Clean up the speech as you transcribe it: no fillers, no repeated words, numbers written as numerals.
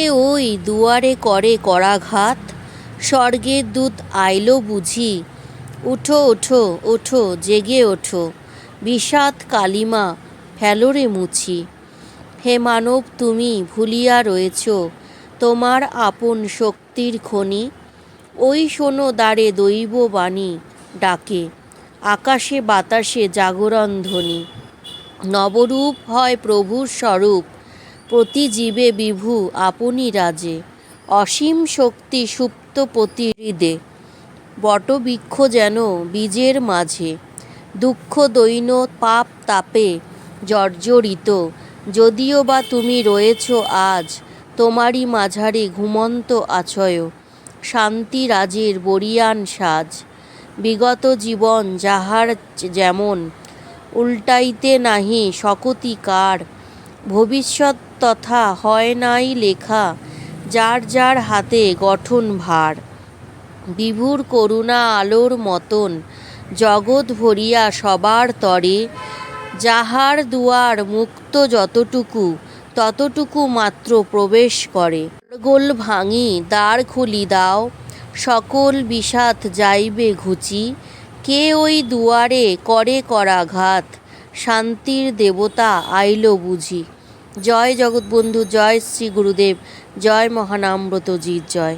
এ ওই দুয়ারে করে করাঘাত, স্বর্গের দূত আইলো বুঝি। উঠো ওঠো ওঠো জেগে ওঠো, বিষাদ কালিমা ফেলোরে মুছি। হে মানব তুমি ভুলিয়া রয়েছ তোমার আপন শক্তির খনি। ওই শোনো দ্বারে দৈব বাণী ডাকে, আকাশে বাতাসে জাগরণ ধ্বনি। নবরূপ হয় প্রভুর স্বরূপ, প্রতি জীবে বিভু আপনি রাজে। অসীম শক্তি সুপ্ত প্রতি হৃদে, বটবৃক্ষ যেন বীজের মাঝে। দুঃখ দৈন্য পাপ তাপে জর্জরিত, যদিও বা তুমি রয়েছ আজ তোমারই মাঝারে ঘুমন্ত আছয়। শান্তি রাজের বরিয়ান সাজ, বিগত জীবন যাহার যেমন, উল্টাইতে নাহি শকতি কার। ভবিষ্যৎ তথা হয় নাই লেখা, যার যার হাতে গঠন ভার। বিভুর করুণা আলোর মতন জগৎ ভরিয়া সবার তরে, যাহার দুয়ার মুক্ত যতটুকু ততটুকু মাত্র প্রবেশ করে। গোল ভাঙি দ্বার খুলি দাও, সকল বিষাদ যাইবে ঘুচি। কে ওই দুয়ারে করে করাঘাত, শান্তির দেবতা আইলো বুঝি। জয় জগৎবন্ধু, জয় শ্রী গুরুদেব, জয় মহানামব্রতজির জয়।